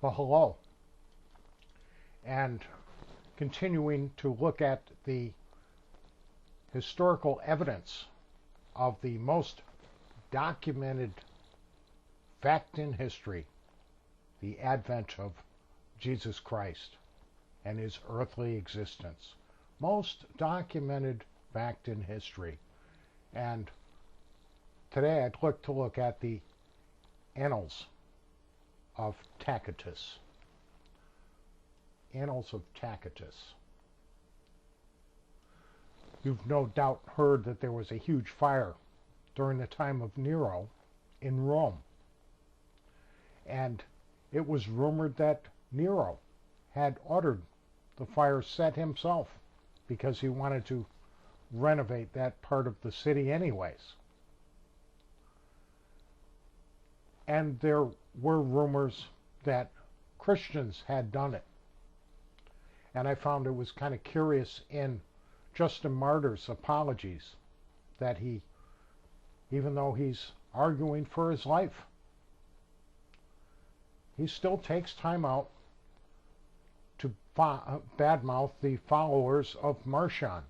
Well, hello. And continuing to look at the historical evidence of the most documented fact in history, the advent of Jesus Christ and his earthly existence. Most documented fact in history. And today I'd like to look at the Annals of Tacitus. Annals of Tacitus. You've no doubt heard that there was a huge fire during the time of Nero in Rome. And it was rumored that Nero had ordered the fire set himself because he wanted to renovate that part of the city anyways. And there were rumors that Christians had done it. And I found it was kind of curious in Justin Martyr's apologies that he, even though he's arguing for his life, he still takes time out to badmouth the followers of Marcion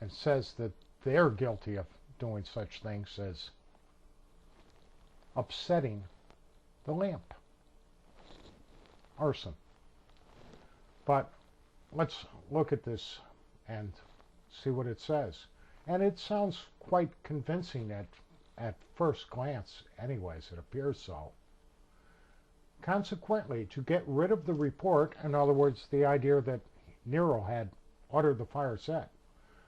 and says that they're guilty of doing such things as upsetting the lamp. Arson. But let's look at this and see what it says. And it sounds quite convincing at first glance anyways. It appears so. Consequently, to get rid of the report, in other words, the idea that Nero had ordered the fire set,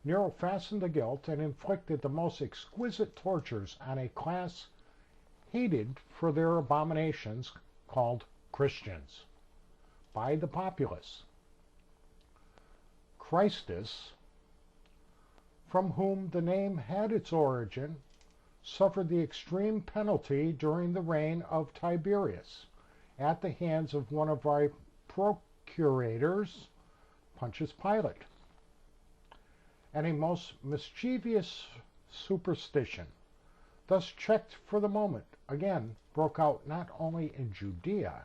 Nero fastened the guilt and inflicted the most exquisite tortures on a class hated for their abominations called Christians by the populace. Christus, from whom the name had its origin, suffered the extreme penalty during the reign of Tiberius at the hands of one of our procurators, Pontius Pilatus. And a most mischievous superstition, thus checked for the moment, again broke out not only in Judæa,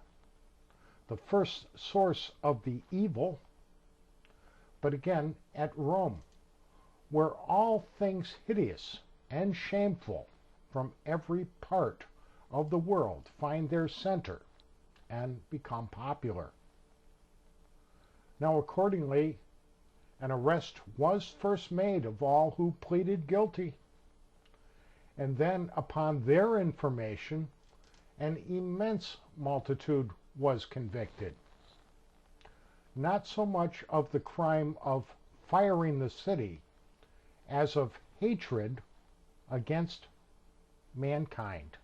the first source of the evil, but again at Rome, where all things hideous and shameful from every part of the world find their center and become popular. Now, accordingly, an arrest was first made of all who pleaded guilty, and then, upon their information, an immense multitude was convicted. Not so much of the crime of firing the city as of hatred against mankind.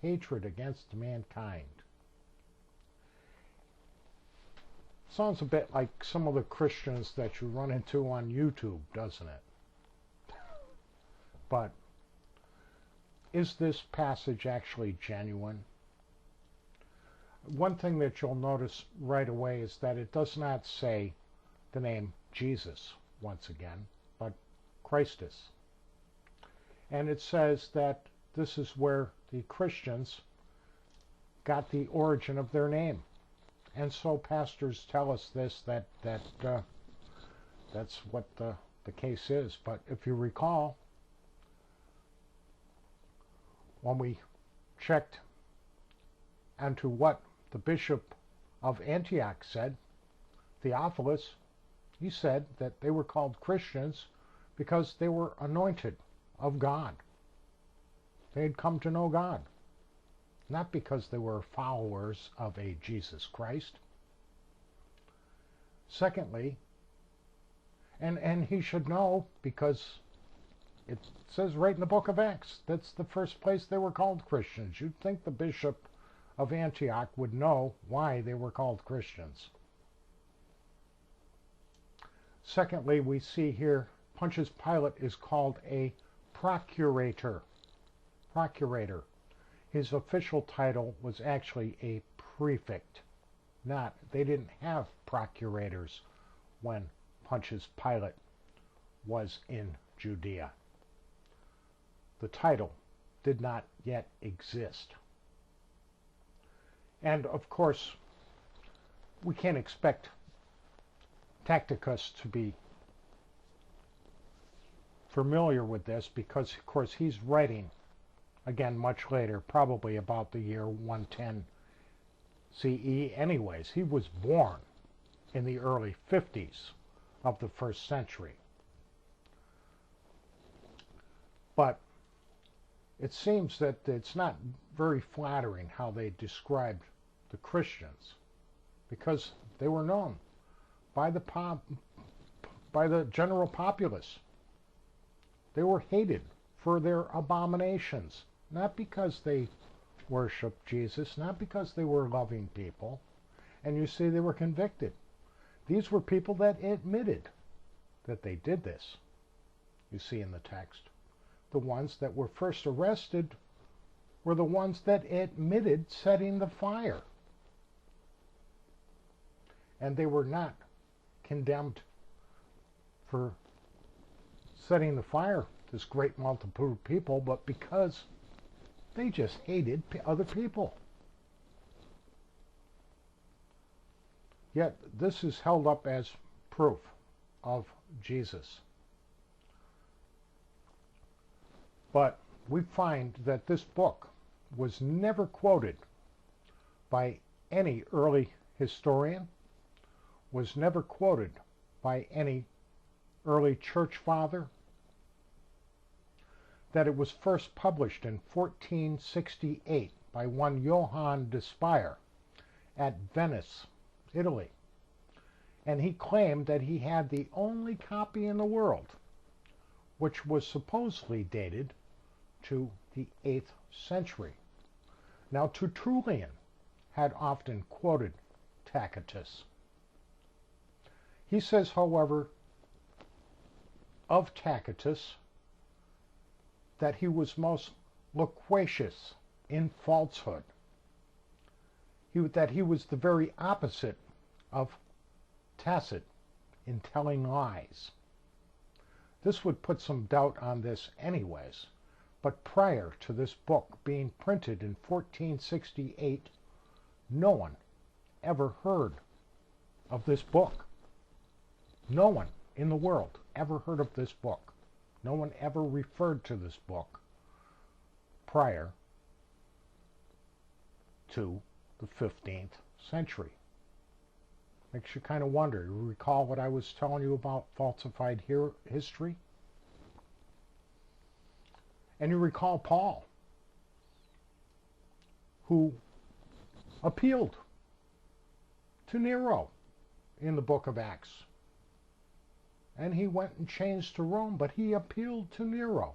Hatred against mankind. Sounds a bit like some of the Christians that you run into on YouTube, doesn't it? But is this passage actually genuine? One thing that you'll notice right away is that it does not say the name Jesus once again, but Christus. And it says that this is where the Christians got the origin of their name. And so pastors tell us this, that's what the case is. But if you recall, when we checked into what the bishop of Antioch said, Theophilus, he said that they were called Christians because they were anointed of God. They had come to know God, not because they were followers of a Jesus Christ. Secondly, and he should know because it says right in the book of Acts, that's the first place they were called Christians. You'd think the bishop of Antioch would know why they were called Christians. Secondly, we see here Pontius Pilate is called a procurator. Procurator. His official title was actually a prefect. They didn't have procurators when Pontius Pilate was in Judea. The title did not yet exist. And of course, we can't expect Tacitus to be familiar with this because, of course, he's writing, again, much later, probably about the year 110 CE anyways. He was born in the early 50s of the first century. But it seems that it's not very flattering how they described the Christians, because they were known by the general populace. They were hated for their abominations, not because they worshiped Jesus, not because they were loving people. And you see, they were convicted. These were people that admitted that they did this. You see in the text, the ones that were first arrested were the ones that admitted setting the fire. And they were not condemned for setting the fire, this great multitude of people, but because they just hated other people. Yet this is held up as proof of Jesus. But we find that this book was never quoted by any early historian, was never quoted by any early church father, that it was first published in 1468 by one Johann de Spire at Venice, Italy. And he claimed that he had the only copy in the world, which was supposedly dated to the 8th century. Now, Tertullian had often quoted Tacitus. He says, however, of Tacitus, that he was most loquacious in falsehood, that he was the very opposite of Tacit in telling lies. This would put some doubt on this anyways, but prior to this book being printed in 1468, no one ever heard of this book. No one in the world ever heard of this book. No one ever referred to this book prior to the 15th century. Makes you kind of wonder. You recall what I was telling you about falsified history? And you recall Paul, who appealed to Nero in the book of Acts. And he went and changed to Rome, but he appealed to Nero.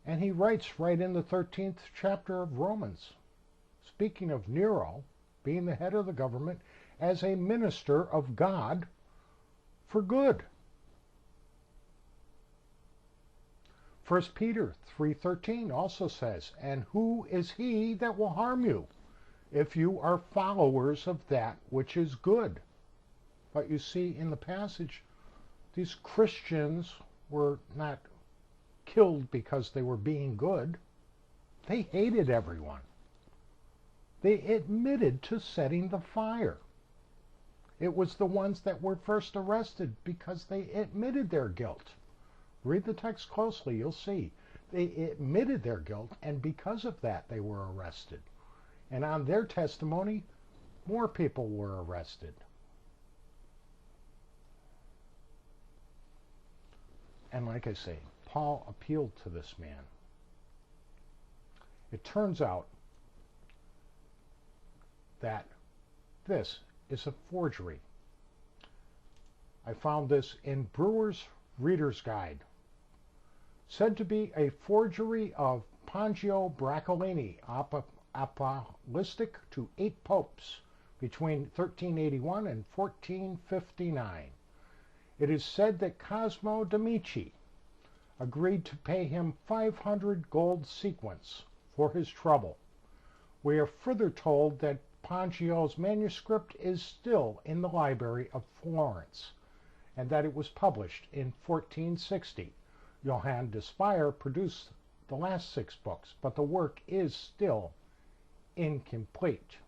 And he writes right in the 13th chapter of Romans, speaking of Nero being the head of the government as a minister of God for good. 1 Peter 3:13 also says, "And who is he that will harm you, if you are followers of that which is good?" But you see in the passage, these Christians were not killed because they were being good. They hated everyone. They admitted to setting the fire. It was the ones that were first arrested because they admitted their guilt. Read the text closely, you'll see. They admitted their guilt, and because of that, they were arrested. And on their testimony, more people were arrested. And like I say, Paul appealed to this man. It turns out that this is a forgery. I found this in Brewer's Reader's Guide. Said to be a forgery of Poggio Braccolini, apostolic to 8 popes between 1381 and 1459. It is said that Cosmo de' Medici agreed to pay him 500 gold sequins for his trouble. We are further told that Poggio's manuscript is still in the library of Florence, and that it was published in 1460. Johann de Spire produced the last 6 books, but the work is still incomplete.